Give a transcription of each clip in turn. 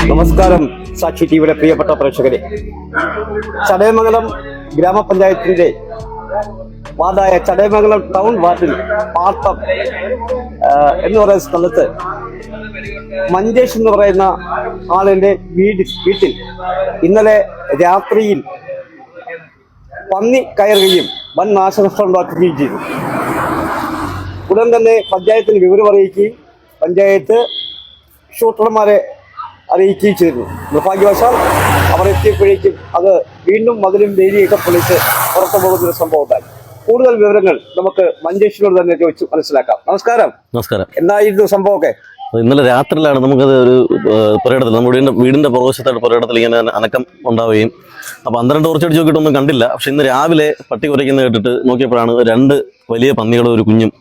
നമസ്കാരം സാക്ഷി ടിവിയുടെ പ്രിയപ്പെട്ട പ്രേക്ഷകരെ, ചടയമംഗലം ഗ്രാമപഞ്ചായത്തിന്റെ വാർഡായ ചടയമംഗലം ടൗൺ വാർഡിൽ പാട്ടം എന്ന് പറയുന്ന സ്ഥലത്ത് മഞ്ചേഷ് എന്ന് പറയുന്ന ആളിന്റെ വീട്ടിൽ ഇന്നലെ രാത്രിയിൽ പന്നി കയറുകയും വൻ നാശനഷ്ടം ഉണ്ടാക്കുകയും ചെയ്തു. ഉടൻ തന്നെ പഞ്ചായത്തിന് വിവരം അറിയിക്കുകയും പഞ്ചായത്ത് ഷൂട്ടർമാരെ അറിയിക്കുകയും ചെയ്തിരുന്നു. നിർഭാഗ്യവശാൽ അവർ എത്തിയപ്പോഴേക്കും അത് വീണ്ടും മതിലും വേലിയൊക്കെ പൊളിച്ച് പുറത്തു പോകുന്നൊരു സംഭവം ഉണ്ടായി. കൂടുതൽ വിവരങ്ങൾ നമുക്ക് മഞ്ചേഷിനോട് തന്നെ ചോദിച്ചു മനസ്സിലാക്കാം. നമസ്കാരം. നമസ്കാരം. എന്തായിരുന്നു സംഭവമൊക്കെ? ഇന്നലെ രാത്രിയിലാണ് നമുക്കത് ഒരു പുരയിടത്തിൽ, നമ്മുടെ വീടിന്റെ പുറവശത്തായിട്ട് പുരയിടത്തിൽ ഇങ്ങനെ അനക്കം ഉണ്ടാവുകയും, അപ്പോൾ 12 ടോർച്ചടിച്ച് നോക്കിയിട്ടൊന്നും കണ്ടില്ല. പക്ഷെ ഇന്ന് രാവിലെ പട്ടി കുരയ്ക്കുന്ന കേട്ടിട്ട് നോക്കിയപ്പോഴാണ് 2 വലിയ പന്നികളും ഒരു കുഞ്ഞും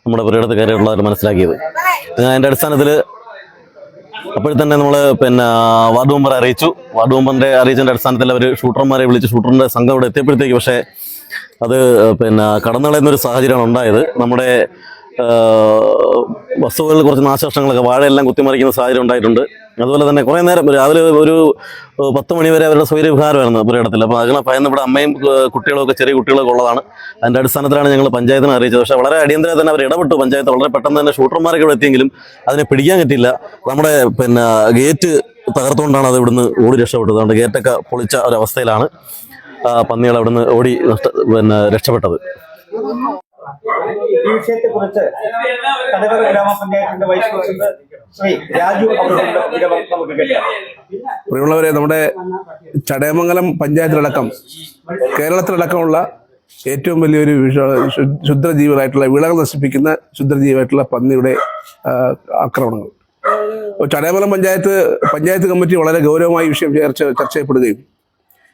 നമ്മുടെ പുരയിടത്ത് കയറിയിട്ടുള്ളതായിട്ട് മനസ്സിലാക്കിയത്. അതിൻ്റെ അടിസ്ഥാനത്തിൽ അപ്പോഴത്തന്നെ നമ്മൾ വാർഡ് മെമ്പറെ അറിയിച്ചു. വാർഡ് മെമ്പറിന്റെ അറിയിച്ചതിന്റെ അടിസ്ഥാനത്തിൽ അവർ ഷൂട്ടർമാരെ വിളിച്ച് ഷൂട്ടറിന്റെ സംഘം ഇവിടെ എത്തിയപ്പോഴത്തേക്ക് പക്ഷേ അത് കടന്നു കളയുന്നൊരു സാഹചര്യമാണ് ഉണ്ടായത്. നമ്മുടെ വസ്തുക്കളിൽ കുറച്ച് നാശനഷ്ടങ്ങളൊക്കെ, വാഴയെല്ലാം കുത്തിമറിക്കുന്ന സാഹചര്യം ഉണ്ടായിട്ടുണ്ട്. അതുപോലെ തന്നെ കുറേ നേരം രാവിലെ ഒരു 10 മണി വരെ അവരുടെ സ്വൈര്യവിഹാരമായിരുന്നു പുരയിടത്തിൽ. അപ്പോൾ അതിനെ ഭയന്ന് ഇവിടെ അമ്മയും കുട്ടികളൊക്കെ, ചെറിയ കുട്ടികളൊക്കെ ഉള്ളതാണ്. അതിൻ്റെ അടിസ്ഥാനത്തിലാണ് ഞങ്ങൾ പഞ്ചായത്തിനെ അറിയിച്ചത്. പക്ഷേ വളരെ അടിയന്തരം തന്നെ അവർ ഇടപെട്ടു. പഞ്ചായത്ത് വളരെ പെട്ടെന്ന് തന്നെ ഷൂട്ടർമാരൊക്കെ ഇവിടെ എത്തിയെങ്കിലും അതിനെ പിടിക്കാൻ പറ്റില്ല. നമ്മുടെ ഗേറ്റ് തകർത്തുകൊണ്ടാണ് അത് ഇവിടുന്ന് ഓടി രക്ഷപ്പെട്ടത്. അതുകൊണ്ട് ഗേറ്റൊക്കെ പൊളിച്ച ഒരവസ്ഥയിലാണ് പന്നികൾ അവിടുന്ന് ഓടി രക്ഷപ്പെട്ടത്. ഈ വിഷയത്തെ കുറിച്ച് കടകര ഗ്രാമപഞ്ചായത്തിന്റെ വൈസ് പ്രസിഡന്റ് ശ്രീ രാജു അവരുടെ നമുക്ക് കേൾക്കാം. പ്രിയമുള്ളവരെ, നമ്മുടെ ചടയമംഗലം പഞ്ചായത്തിലടക്കം കേരളത്തിലടക്കമുള്ള ഏറ്റവും വലിയൊരു ക്ഷുദ്രജീവികളായിട്ടുള്ള, വിളകൾ നശിപ്പിക്കുന്ന ക്ഷുദ്രജീവിയായിട്ടുള്ള പന്നിയുടെ ആക്രമണങ്ങൾ. ചടയമംഗലം പഞ്ചായത്ത് കമ്മിറ്റി വളരെ ഗൗരവമായി വിഷയം ചർച്ച ചെയ്യപ്പെടുകയും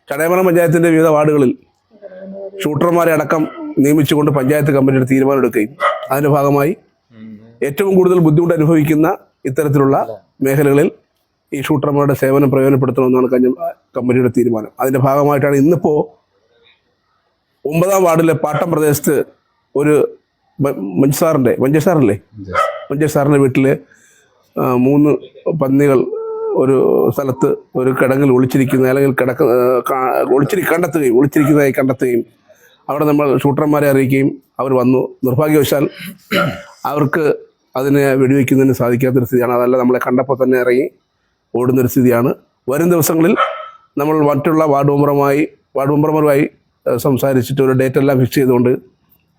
ചടയമംഗലം പഞ്ചായത്തിന്റെ വിവിധ വാർഡുകളിൽ ഷൂട്ടർമാരെ അടക്കം നിയമിച്ചുകൊണ്ട് പഞ്ചായത്ത് കമ്മിറ്റിയുടെ തീരുമാനമെടുക്കുകയും അതിന്റെ ഭാഗമായി ഏറ്റവും കൂടുതൽ ബുദ്ധിമുട്ട് അനുഭവിക്കുന്ന ഇത്തരത്തിലുള്ള മേഖലകളിൽ ഈ ഷൂട്ടർമാരുടെ സേവനം പ്രയോജനപ്പെടുത്തണമെന്നാണ് കമ്മിറ്റിയുടെ തീരുമാനം. അതിന്റെ ഭാഗമായിട്ടാണ് ഇന്നിപ്പോൾ 9ാം വാർഡിലെ പാട്ടം പ്രദേശത്ത് ഒരു മഞ്ചേഷ് സാറിന്റെ വീട്ടില് 3 പന്നികൾ ഒരു സ്ഥലത്ത് ഒരു കിടങ്ങിൽ ഒളിച്ചിരിക്കുന്നതായി കണ്ടെത്തുകയും അവിടെ നമ്മൾ ഷൂട്ടർമാരെ അറിയിക്കുകയും അവർ വന്നു. നിർഭാഗ്യവശാൽ അവർക്ക് അതിനെ വെടിവെക്കുന്നതിന് സാധിക്കാത്തൊരു സ്ഥിതിയാണ്. അതല്ല, നമ്മളെ കണ്ടപ്പോൾ തന്നെ ഇറങ്ങി ഓടുന്നൊരു സ്ഥിതിയാണ്. വരും ദിവസങ്ങളിൽ നമ്മൾ മറ്റുള്ള വാർഡ് മെമ്പർമാരുമായി സംസാരിച്ചിട്ട് ഒരു ഡേറ്റ് എല്ലാം ഫിക്സ് ചെയ്തുകൊണ്ട്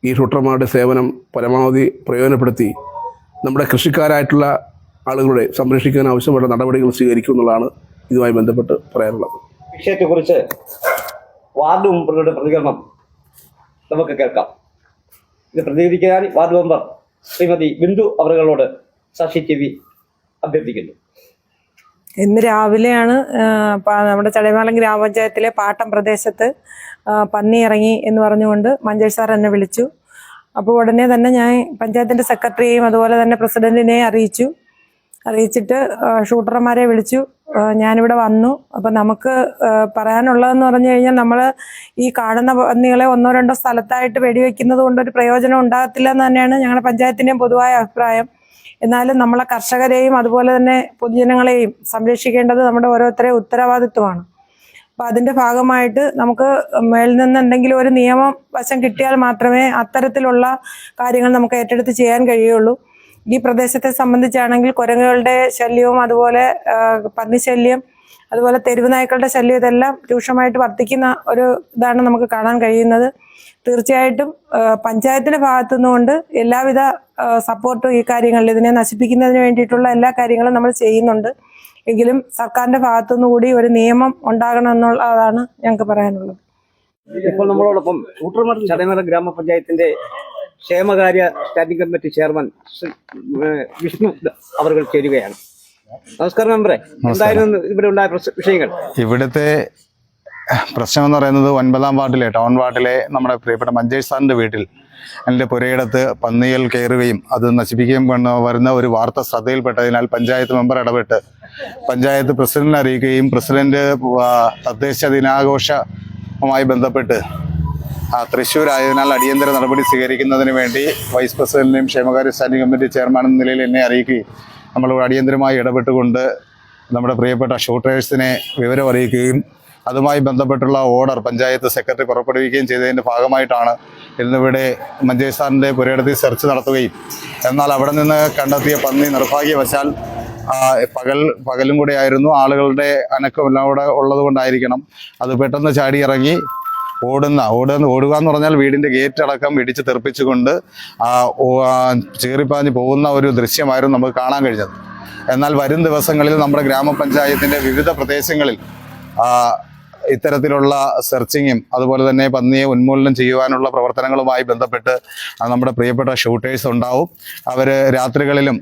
ഈ ഷൂട്ടർമാരുടെ സേവനം പരമാവധി പ്രയോജനപ്പെടുത്തി നമ്മുടെ കൃഷിക്കാരായിട്ടുള്ള ആളുകളെ സംരക്ഷിക്കാൻ ആവശ്യമായ നടപടികൾ സ്വീകരിക്കും എന്നുള്ളതാണ് ഇതുമായി ബന്ധപ്പെട്ട് പറയാനുള്ളത്. വിഷയത്തെക്കുറിച്ച് വാർഡ് മെമ്പറുടെ പ്രതികരണം നമുക്ക് കേൾക്കാം. ഇത് പ്രതികരിക്കാൻ വാർഡ് മെമ്പർ ശ്രീമതി ബിന്ദു അവറുകളോട് സാക്ഷി ടിവി അഭ്യർത്ഥിക്കുന്നു. ഇന്ന് രാവിലെയാണ് നമ്മുടെ ചടയമംഗലം ഗ്രാമപഞ്ചായത്തിലെ പാട്ടം പ്രദേശത്ത് പന്നി ഇറങ്ങി എന്ന് പറഞ്ഞുകൊണ്ട് മഞ്ചേഷ് സാർ എന്നെ വിളിച്ചു. അപ്പോൾ ഉടനെ തന്നെ ഞാൻ പഞ്ചായത്തിൻ്റെ സെക്രട്ടറിയെയും അതുപോലെ തന്നെ പ്രസിഡന്റിനെ അറിയിച്ചിട്ട് ഷൂട്ടർമാരെ വിളിച്ചു. ഞാനിവിടെ വന്നു. അപ്പം നമുക്ക് പറയാനുള്ളതെന്ന് പറഞ്ഞു കഴിഞ്ഞാൽ, നമ്മൾ ഈ കാണുന്ന പന്നികളെ 1-2 സ്ഥലത്തായിട്ട് വെടിവെക്കുന്നത് കൊണ്ടൊരു പ്രയോജനം ഉണ്ടാകത്തില്ല എന്ന് തന്നെയാണ് ഞങ്ങളുടെ പഞ്ചായത്തിൻ്റെയും പൊതുവായ അഭിപ്രായം. എന്നാലും നമ്മളെ കർഷകരെയും അതുപോലെ തന്നെ പൊതുജനങ്ങളെയും സംരക്ഷിക്കേണ്ടത് നമ്മുടെ ഓരോരുത്തരെയും ഉത്തരവാദിത്വമാണ്. അപ്പം അതിൻ്റെ ഭാഗമായിട്ട് നമുക്ക് മേളിൽ നിന്ന് എന്തെങ്കിലും ഒരു നിയമം വശം കിട്ടിയാൽ മാത്രമേ അത്തരത്തിലുള്ള കാര്യങ്ങൾ നമുക്ക് ഏറ്റെടുത്ത് ചെയ്യാൻ കഴിയുള്ളൂ. ഈ പ്രദേശത്തെ സംബന്ധിച്ചാണെങ്കിൽ കുരങ്ങുകളുടെ ശല്യവും അതുപോലെ പന്നിശല്യം, അതുപോലെ തെരുവ് നായ്ക്കളുടെ ശല്യം, ഇതെല്ലാം രൂക്ഷമായിട്ട് വർദ്ധിക്കുന്ന ഒരു ഇതാണ് നമുക്ക് കാണാൻ കഴിയുന്നത്. തീർച്ചയായിട്ടും പഞ്ചായത്തിന്റെ ഭാഗത്തു നിന്നുകൊണ്ട് എല്ലാവിധ സപ്പോർട്ടും ഈ കാര്യങ്ങളിൽ ഇതിനെ നശിപ്പിക്കുന്നതിന് വേണ്ടിയിട്ടുള്ള എല്ലാ കാര്യങ്ങളും നമ്മൾ ചെയ്യുന്നുണ്ട്. എങ്കിലും സർക്കാരിന്റെ ഭാഗത്തുനിന്ന് കൂടി ഒരു നിയമം ഉണ്ടാകണം എന്നുള്ളതാണ് ഞങ്ങൾക്ക് പറയാനുള്ളത്. ഇപ്പോൾ നമ്മളോടൊപ്പം ചടയമംഗലം ഗ്രാമപഞ്ചായത്തിന്റെ ക്ഷേമകാര്യ സ്റ്റാൻഡിംഗ് കമ്മിറ്റി ചെയർമാൻ വിഷ്ണു അവർ ചേരുകയാണ്. നമസ്കാരം മെമ്പറെ, എന്തായിരുന്നു ഇവിടെ ഉണ്ടായ വിഷയങ്ങൾ? ഇവിടുത്തെ പ്രശ്നം എന്ന് പറയുന്നത് 9-ാം വാർഡിലെ ടൗൺ വാർഡിലെ നമ്മുടെ പ്രിയപ്പെട്ട മഞ്ചേഷ് സാറിൻ്റെ വീട്ടിൽ എൻ്റെ പുരയിടത്ത് പന്നികൾ കയറുകയും അത് നശിപ്പിക്കുകയും വരുന്ന ഒരു വാർത്ത ശ്രദ്ധയിൽപ്പെട്ടതിനാൽ പഞ്ചായത്ത് മെമ്പർ ഇടപെട്ട് പഞ്ചായത്ത് പ്രസിഡന്റിനെ അറിയിക്കുകയും പ്രസിഡന്റ് തദ്ദേശ ദിനാഘോഷവുമായി ബന്ധപ്പെട്ട് തൃശ്ശൂരായതിനാൽ അടിയന്തര നടപടി സ്വീകരിക്കുന്നതിന് വേണ്ടി വൈസ് പ്രസിഡന്റിനെയും ക്ഷേമകാര്യ സ്റ്റാൻഡിംഗ് കമ്മിറ്റി ചെയർമാൻ എന്ന നിലയിൽ എന്നെ അറിയിക്കുകയും നമ്മൾ അടിയന്തരമായി ഇടപെട്ടുകൊണ്ട് നമ്മുടെ പ്രിയപ്പെട്ട ഷൂട്ടേഴ്സിനെ വിവരം അറിയിക്കുകയും അതുമായി ബന്ധപ്പെട്ടുള്ള ഓർഡർ പഞ്ചായത്ത് സെക്രട്ടറി പുറപ്പെടുവിക്കുകയും ചെയ്തതിൻ്റെ ഭാഗമായിട്ടാണ് ഇന്നിവിടെ മഞ്ചേഷ് സാറിൻ്റെ പുരയിടത്തിൽ സെർച്ച് നടത്തുകയും എന്നാൽ അവിടെ നിന്ന് കണ്ടെത്തിയ പന്നി നിർഭാഗ്യവശാൽ പകലും കൂടെ ആയിരുന്നു, ആളുകളുടെ അനക്കമെല്ലാം കൂടെ ഉള്ളത് കൊണ്ടായിരിക്കണം അത് പെട്ടെന്ന് ചാടി ഇറങ്ങി ഓടുക എന്ന് പറഞ്ഞാൽ വീടിൻ്റെ ഗേറ്റ് അടക്കം ഇടിച്ച് തെറിപ്പിച്ചുകൊണ്ട് ചീറിപ്പാഞ്ഞ് പോകുന്ന ഒരു ദൃശ്യമായിരുന്നു നമുക്ക് കാണാൻ കഴിഞ്ഞത്. എന്നാൽ വരും ദിവസങ്ങളിൽ നമ്മുടെ ഗ്രാമപഞ്ചായത്തിൻ്റെ വിവിധ പ്രദേശങ്ങളിൽ ഇത്തരത്തിലുള്ള സെർച്ചിങ്ങും അതുപോലെ തന്നെ പന്നിയെ ഉന്മൂലനം ചെയ്യുവാനുള്ള പ്രവർത്തനങ്ങളുമായി ബന്ധപ്പെട്ട് നമ്മുടെ പ്രിയപ്പെട്ട ഷൂട്ടേഴ്സ് ഉണ്ടാവും. അവർ രാത്രികളിലും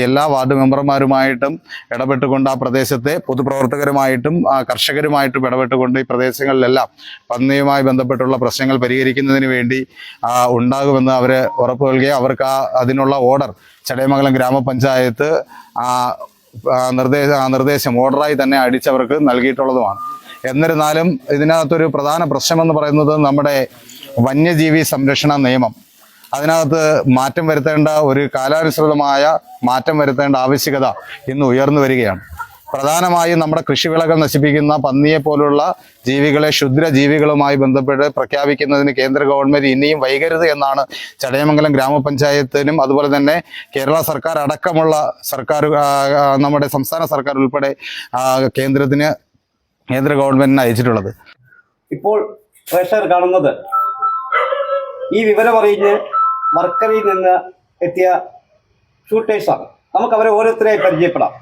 എല്ലാ വാർഡ് മെമ്പർമാരുമായിട്ടും ഇടപെട്ടുകൊണ്ട് ആ പ്രദേശത്തെ പൊതുപ്രവർത്തകരുമായിട്ടും കർഷകരുമായിട്ടും ഇടപെട്ടുകൊണ്ട് ഈ പ്രദേശങ്ങളിലെല്ലാം പന്നിയുമായി ബന്ധപ്പെട്ടുള്ള പ്രശ്നങ്ങൾ പരിഹരിക്കുന്നതിന് വേണ്ടി ഉണ്ടാകുമെന്ന് അവർ ഉറപ്പ് നൽകുകയും അവർക്ക് അതിനുള്ള ഓർഡർ ചടയമംഗലം ഗ്രാമപഞ്ചായത്ത് നിർദ്ദേശം ഓർഡറായി തന്നെ അടിച്ചവർക്ക് നൽകിയിട്ടുള്ളതുമാണ്. എന്നിരുന്നാലും ഇതിനകത്തൊരു പ്രധാന പ്രശ്നമെന്ന് പറയുന്നത് നമ്മുടെ വന്യജീവി സംരക്ഷണ നിയമം, അതിനകത്ത് മാറ്റം വരുത്തേണ്ട ഒരു കാലാനുസൃതമായ മാറ്റം വരുത്തേണ്ട ആവശ്യകത ഇന്ന് ഉയർന്നു വരികയാണ്. പ്രധാനമായും നമ്മുടെ കൃഷിവിളകൾ നശിപ്പിക്കുന്ന പന്നിയെ പോലുള്ള ജീവികളെ ക്ഷുദ്രജീവികളുമായി ബന്ധപ്പെട്ട് പ്രഖ്യാപിക്കുന്നതിന് കേന്ദ്ര ഗവൺമെന്റ് ഇനിയും വൈകരുത് എന്നാണ് ചടയമംഗലം ഗ്രാമപഞ്ചായത്തിനും അതുപോലെ തന്നെ കേരള സർക്കാർ അടക്കമുള്ള നമ്മുടെ സംസ്ഥാന സർക്കാർ ഉൾപ്പെടെ കേന്ദ്ര ഗവൺമെന്റിന് അയച്ചിട്ടുള്ളത്. ഇപ്പോൾ പ്രേക്ഷകർ കാണുന്നത് ഈ വിവരം അറിഞ്ഞ് വർക്കലയിൽ നിന്ന് എത്തിയ ഷൂട്ടേഴ്സാണ്. നമുക്ക് അവരെ ഓരോരുത്തരെയായി പരിചയപ്പെടാം.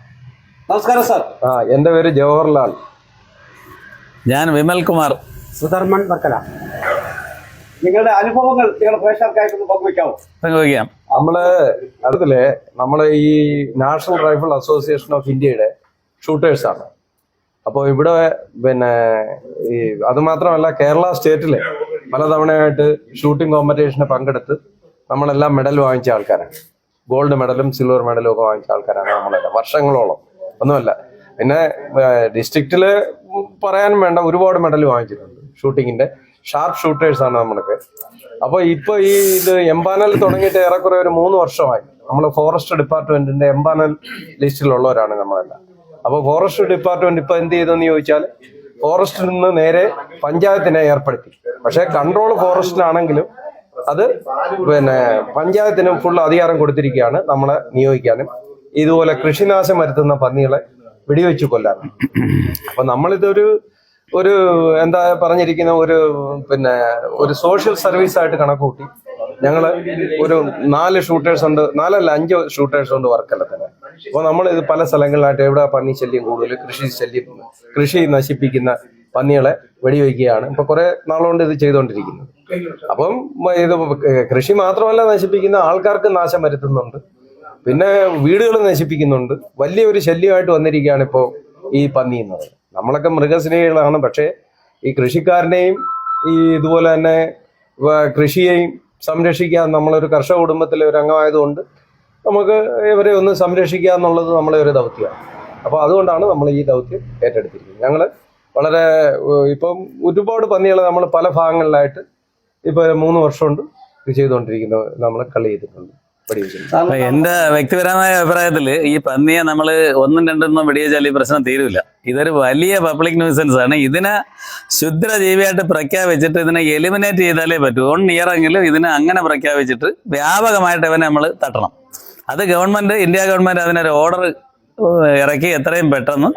നമസ്കാരം സാർ. എൻ്റെ പേര് ജവഹർലാൽ. ഞാൻ വിമൽ കുമാർ. സുധർമ്മൻ വർക്കല. നിങ്ങളുടെ അനുഭവങ്ങൾ നിങ്ങളുടെ പ്രേക്ഷകർക്കായിട്ടൊന്ന് പങ്കുവയ്ക്കാമോ? പങ്കുവയ്ക്കാം. നമ്മള് ഈ നാഷണൽ റൈഫിൾ അസോസിയേഷൻ ഓഫ് ഇന്ത്യയുടെ ഷൂട്ടേഴ്സാണ്. അപ്പോൾ ഇവിടെ ഈ അതുമാത്രമല്ല കേരള സ്റ്റേറ്റിലെ പലതവണയായിട്ട് ഷൂട്ടിംഗ് കോമ്പറ്റീഷന് പങ്കെടുത്ത് നമ്മളെല്ലാം മെഡൽ വാങ്ങിച്ച ആൾക്കാരാണ്. ഗോൾഡ് മെഡലും സിൽവർ മെഡലും ഒക്കെ വാങ്ങിച്ച ആൾക്കാരാണ് നമ്മളെല്ലാം, വർഷങ്ങളോളം ഒന്നുമല്ല. പിന്നെ ഡിസ്ട്രിക്റ്റില് പറയാനും വേണ്ട ഒരുപാട് മെഡൽ വാങ്ങിച്ചിട്ടുണ്ട് ഷൂട്ടിങ്ങിന്റെ. ഷാർപ്പ് ഷൂട്ടേഴ്സാണ് നമ്മളൊക്കെ. അപ്പോൾ ഇപ്പോൾ ഇത് എംപാനൽ തുടങ്ങിയിട്ട് ഏറെക്കുറെ ഒരു 3 വർഷമായി. നമ്മൾ ഫോറസ്റ്റ് ഡിപ്പാർട്ട്മെന്റിന്റെ എംപാനൽ ലിസ്റ്റിലുള്ളവരാണ് നമ്മളെല്ലാം. അപ്പോൾ ഫോറസ്റ്റ് ഡിപ്പാർട്ട്മെന്റ് ഇപ്പൊ എന്ത് ചെയ്തെന്ന് ചോദിച്ചാൽ ഫോറസ്റ്റിൽ നിന്ന് നേരെ പഞ്ചായത്തിനെ ഏർപ്പെടുത്തി. പക്ഷെ കൺട്രോൾ ഫോറസ്റ്റിനാണെങ്കിലും അത് പഞ്ചായത്തിനും ഫുൾ അധികാരം കൊടുത്തിരിക്കുകയാണ് നമ്മളെ നിയോഗിക്കാനും ഇതുപോലെ കൃഷിനാശം വരുത്തുന്ന പന്നികളെ വെടിവെച്ച് കൊല്ലാനും. അപ്പൊ നമ്മളിതൊരു എന്താ പറഞ്ഞിരിക്കുന്ന ഒരു സോഷ്യൽ സർവീസ് ആയിട്ട് കണക്കൂട്ടി ഞങ്ങൾ ഒരു 5 ഷൂട്ടേഴ്സ് ഉണ്ട് വർക്കല്ല തന്നെ. അപ്പോൾ നമ്മൾ ഇത് പല സ്ഥലങ്ങളിലായിട്ട് എവിടെ പന്നി ശല്യം കൂടുതൽ, കൃഷി നശിപ്പിക്കുന്ന പന്നികളെ വെടിവെക്കുകയാണ് ഇപ്പൊ കുറെ നാളുകൊണ്ട് ഇത് ചെയ്തുകൊണ്ടിരിക്കുന്നത്. അപ്പം ഇത് കൃഷി മാത്രമല്ല നശിപ്പിക്കുന്ന, ആൾക്കാർക്ക് നാശം വരുത്തുന്നുണ്ട്, പിന്നെ വീടുകൾ നശിപ്പിക്കുന്നുണ്ട്. വലിയൊരു ശല്യമായിട്ട് വന്നിരിക്കുകയാണ് ഇപ്പോൾ ഈ പന്നി എന്ന് പറയുന്നത്. നമ്മളൊക്കെ മൃഗസ്നേഹികളാണ്, പക്ഷേ ഈ കൃഷിക്കാരനെയും ഈ ഇതുപോലെ തന്നെ കൃഷിയെയും സംരക്ഷിക്കാൻ നമ്മളൊരു കർഷക കുടുംബത്തിലെ ഒരു അംഗമായതുകൊണ്ട് നമുക്ക് ഇവരെ ഒന്ന് സംരക്ഷിക്കുക എന്നുള്ളത് നമ്മളെ ഒരു ദൗത്യമാണ്. അപ്പോൾ അതുകൊണ്ടാണ് നമ്മൾ ഈ ദൗത്യം ഏറ്റെടുത്തിരിക്കുന്നത്. ഞങ്ങൾ വളരെ ഇപ്പം ഒരുപാട് പന്നികളെ നമ്മൾ പല ഭാഗങ്ങളിലായിട്ട് ഇപ്പൊ 3 വർഷം കൊണ്ട് ഇത് ചെയ്തുകൊണ്ടിരിക്കുന്നത് നമ്മൾ കളി ചെയ്തിട്ടുണ്ട്. എന്റെ വ്യക്തിപരമായ അഭിപ്രായത്തില് ഈ പന്നിയെ നമ്മൾ 1-2 വെടിവെച്ചാൽ ഈ പ്രശ്നം തീരൂല. ഇതൊരു വലിയ പബ്ലിക് ന്യൂസൻസ് ആണ്. ഇതിനെ ക്ഷുദ്രജീവിയായിട്ട് പ്രഖ്യാപിച്ചിട്ട് ഇതിനെ എലിമിനേറ്റ് ചെയ്താലേ പറ്റൂ. 1 ഇയറെങ്കിലും ഇതിനെ അങ്ങനെ പ്രഖ്യാപിച്ചിട്ട് വ്യാപകമായിട്ട് ഇവനെ നമ്മൾ തട്ടണം. അത് ഗവൺമെന്റ്, ഇന്ത്യ ഗവൺമെന്റ് അതിനൊരു ഓർഡർ ഇറക്കി എത്രയും പെട്ടെന്ന്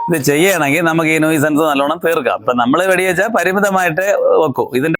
ഇത് ചെയ്യണമെങ്കിൽ നമുക്ക് ഈ ന്യൂസൻസ് നല്ലോണം തീർക്കാം. ഇപ്പം നമ്മൾ വെടിവെച്ചാൽ പരിമിതമായിട്ടേ വെക്കൂ. ഇതിന്റെ